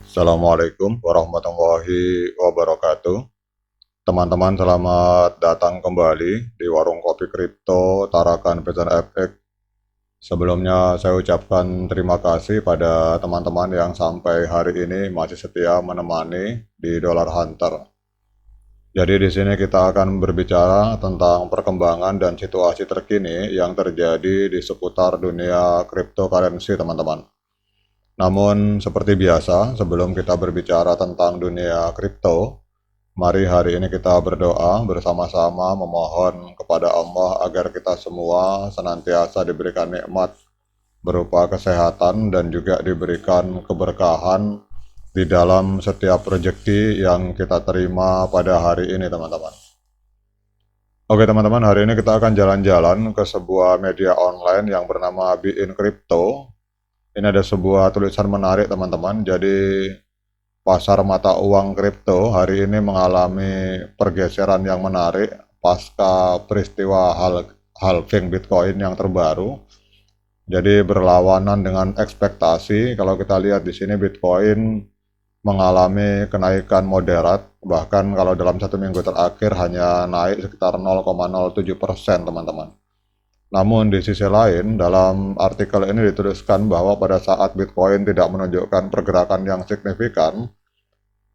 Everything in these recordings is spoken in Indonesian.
Assalamualaikum warahmatullahi wabarakatuh. Teman-teman, selamat datang kembali di Warung Kopi Kripto Tarakan Pesan FX. Sebelumnya saya ucapkan terima kasih pada teman-teman yang sampai hari ini masih setia menemani di Dollar Hunter. Jadi di sini kita akan berbicara tentang perkembangan dan situasi terkini yang terjadi di seputar dunia cryptocurrency, teman-teman. Namun seperti biasa, sebelum kita berbicara tentang dunia kripto, mari hari ini kita berdoa bersama-sama memohon kepada Allah agar kita semua senantiasa diberikan nikmat berupa kesehatan dan juga diberikan keberkahan di dalam setiap rezeki yang kita terima pada hari ini, teman-teman. Oke teman-teman, hari ini kita akan jalan-jalan ke sebuah media online yang bernama Bein Crypto. Ini ada sebuah tulisan menarik, teman-teman. Jadi pasar mata uang kripto hari ini mengalami pergeseran yang menarik pasca peristiwa halving Bitcoin yang terbaru. Jadi berlawanan dengan ekspektasi. Kalau kita lihat di sini Bitcoin mengalami kenaikan moderat, bahkan kalau dalam satu minggu terakhir hanya naik sekitar 0,07%, teman-teman. Namun di sisi lain, dalam artikel ini dituliskan bahwa pada saat Bitcoin tidak menunjukkan pergerakan yang signifikan,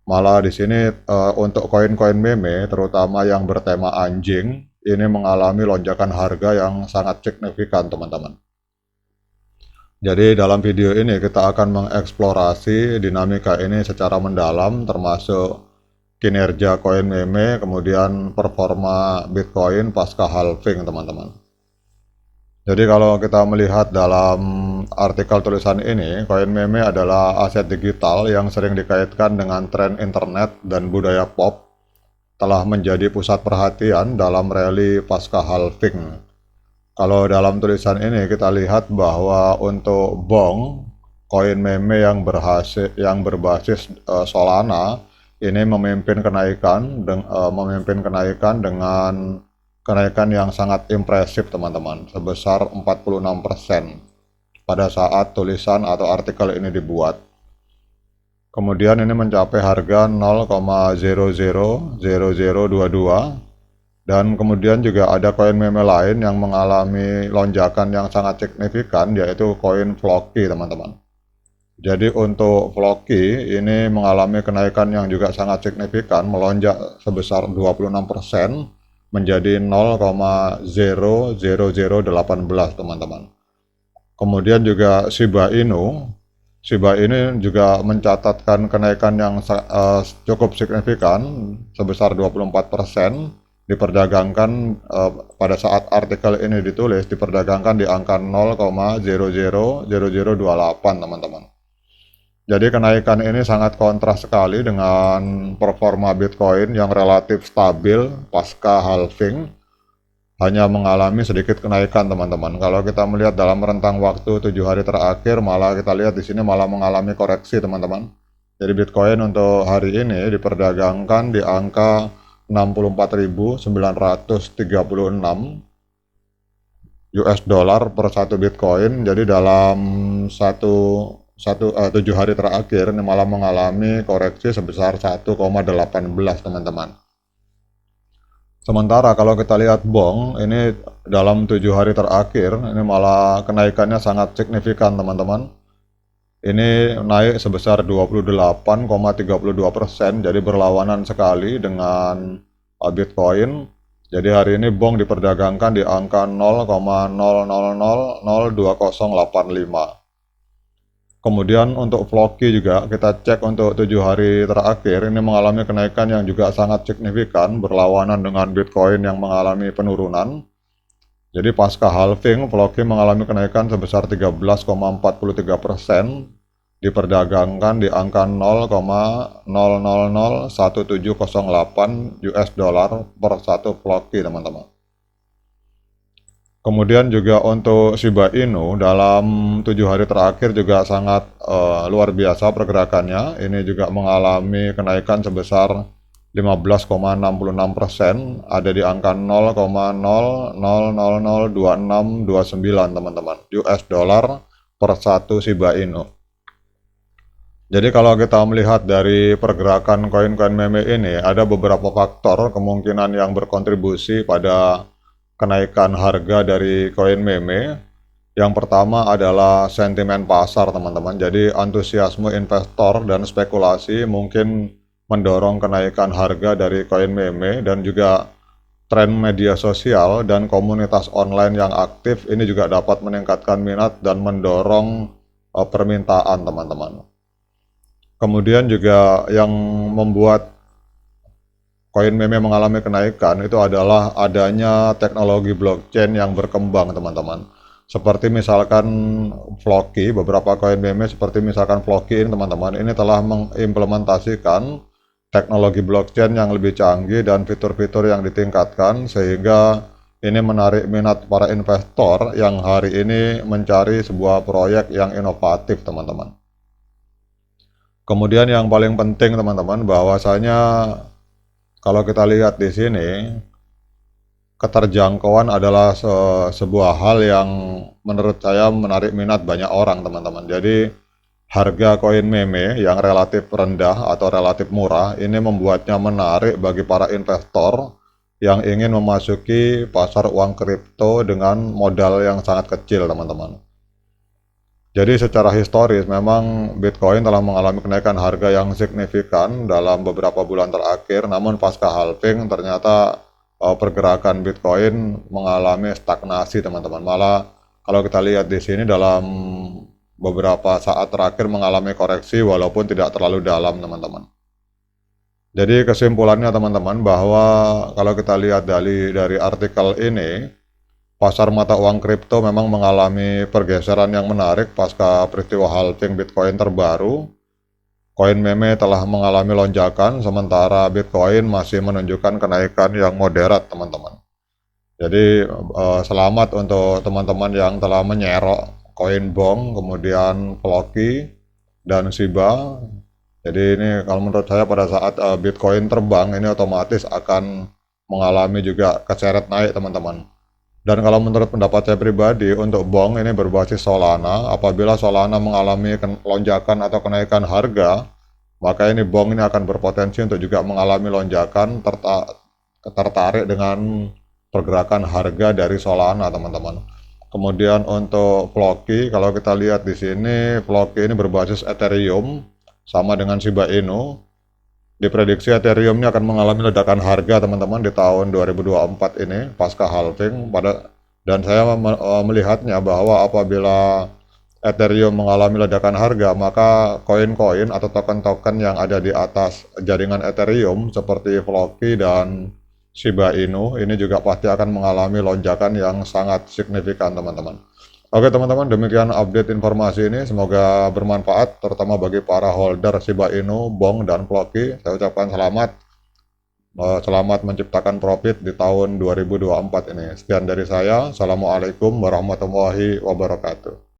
malah di sini untuk koin-koin meme, terutama yang bertema anjing, ini mengalami lonjakan harga yang sangat signifikan, teman-teman. Jadi dalam video ini kita akan mengeksplorasi dinamika ini secara mendalam, termasuk kinerja koin meme, kemudian performa Bitcoin pasca halving, teman-teman. Jadi kalau kita melihat dalam artikel tulisan ini, koin meme adalah aset digital yang sering dikaitkan dengan tren internet dan budaya pop, telah menjadi pusat perhatian dalam rally pasca halving. Kalau dalam tulisan ini kita lihat bahwa untuk BONG, koin meme yang berbasis Solana, ini memimpin kenaikan dengan kenaikan yang sangat impresif, teman-teman, sebesar 46% pada saat tulisan atau artikel ini dibuat. Kemudian ini mencapai harga 0,000022, dan kemudian juga ada koin meme lain yang mengalami lonjakan yang sangat signifikan, yaitu koin Floki, teman-teman. Jadi untuk Floki ini mengalami kenaikan yang juga sangat signifikan, melonjak sebesar 26% menjadi 0,00018, teman-teman. Kemudian juga Shiba Inu juga mencatatkan kenaikan yang cukup signifikan sebesar 24%, diperdagangkan pada saat artikel ini ditulis, diperdagangkan di angka 0,000028, teman-teman. Jadi kenaikan ini sangat kontras sekali dengan performa Bitcoin yang relatif stabil pasca halving, hanya mengalami sedikit kenaikan, teman-teman. Kalau kita melihat dalam rentang waktu 7 hari terakhir, malah kita lihat di sini malah mengalami koreksi, teman-teman. Jadi Bitcoin untuk hari ini diperdagangkan di angka 64.936 US dollar per satu Bitcoin. Jadi dalam 7 hari terakhir ini malah mengalami koreksi sebesar 1,18, teman-teman. Sementara kalau kita lihat BONG ini dalam 7 hari terakhir ini malah kenaikannya sangat signifikan, teman-teman. Ini naik sebesar 28,32%, jadi berlawanan sekali dengan Bitcoin. Jadi hari ini BONG diperdagangkan di angka 0,00002085. Kemudian untuk Floki juga kita cek untuk 7 hari terakhir ini mengalami kenaikan yang juga sangat signifikan, berlawanan dengan Bitcoin yang mengalami penurunan. Jadi pasca halving, Floki mengalami kenaikan sebesar 13,43%, diperdagangkan di angka 0,001708 US dollar per satu Floki, teman-teman. Kemudian juga untuk Shiba Inu dalam 7 hari terakhir juga sangat luar biasa pergerakannya. Ini juga mengalami kenaikan sebesar 15,66%, ada di angka 0,00002629, teman-teman, US dollar per satu Shiba Inu. Jadi kalau kita melihat dari pergerakan koin-koin meme ini, ada beberapa faktor kemungkinan yang berkontribusi pada kenaikan harga dari koin meme. Yang pertama adalah sentimen pasar, teman-teman. Jadi antusiasme investor dan spekulasi mungkin mendorong kenaikan harga dari koin meme, dan juga tren media sosial dan komunitas online yang aktif ini juga dapat meningkatkan minat dan mendorong permintaan, teman-teman. Kemudian juga yang membuat koin meme mengalami kenaikan itu adalah adanya teknologi blockchain yang berkembang, teman-teman. Seperti misalkan Floki, beberapa koin meme seperti misalkan Floki ini, teman-teman, ini telah mengimplementasikan teknologi blockchain yang lebih canggih dan fitur-fitur yang ditingkatkan, sehingga ini menarik minat para investor yang hari ini mencari sebuah proyek yang inovatif, teman-teman. Kemudian yang paling penting, teman-teman, bahwasanya kalau kita lihat di sini, keterjangkauan adalah sebuah hal yang menurut saya menarik minat banyak orang, teman-teman. Jadi harga koin meme yang relatif rendah atau relatif murah ini membuatnya menarik bagi para investor yang ingin memasuki pasar uang kripto dengan modal yang sangat kecil, teman-teman. Jadi secara historis memang Bitcoin telah mengalami kenaikan harga yang signifikan dalam beberapa bulan terakhir, namun pasca halving ternyata pergerakan Bitcoin mengalami stagnasi, teman-teman. Malah kalau kita lihat di sini dalam beberapa saat terakhir mengalami koreksi walaupun tidak terlalu dalam, teman-teman. Jadi kesimpulannya, teman-teman, bahwa kalau kita lihat dari artikel ini, pasar mata uang kripto memang mengalami pergeseran yang menarik pasca peristiwa halving Bitcoin terbaru. Koin meme telah mengalami lonjakan, sementara Bitcoin masih menunjukkan kenaikan yang moderat, teman-teman. Jadi selamat untuk teman-teman yang telah menyerok koin Bong, kemudian Floki, dan Shiba. Jadi ini kalau menurut saya pada saat Bitcoin terbang ini otomatis akan mengalami juga keseret naik, teman-teman. Dan kalau menurut pendapat saya pribadi, untuk Bong ini berbasis Solana, apabila Solana mengalami lonjakan atau kenaikan harga, maka ini Bong ini akan berpotensi untuk juga mengalami lonjakan, tertarik dengan pergerakan harga dari Solana, teman-teman. Kemudian untuk Floki, kalau kita lihat di sini, Floki ini berbasis Ethereum, sama dengan Shiba Inu. Diprediksi Ethereum ini akan mengalami ledakan harga, teman-teman, di tahun 2024 ini pasca halving dan saya melihatnya bahwa apabila Ethereum mengalami ledakan harga, maka koin-koin atau token-token yang ada di atas jaringan Ethereum seperti Floki dan Shiba Inu ini juga pasti akan mengalami lonjakan yang sangat signifikan, teman-teman. Oke, teman-teman, demikian update informasi ini. Semoga bermanfaat, terutama bagi para holder Shiba Inu, Bong, dan Floki. Saya ucapkan selamat menciptakan profit di tahun 2024 ini. Sekian dari saya. Assalamualaikum warahmatullahi wabarakatuh.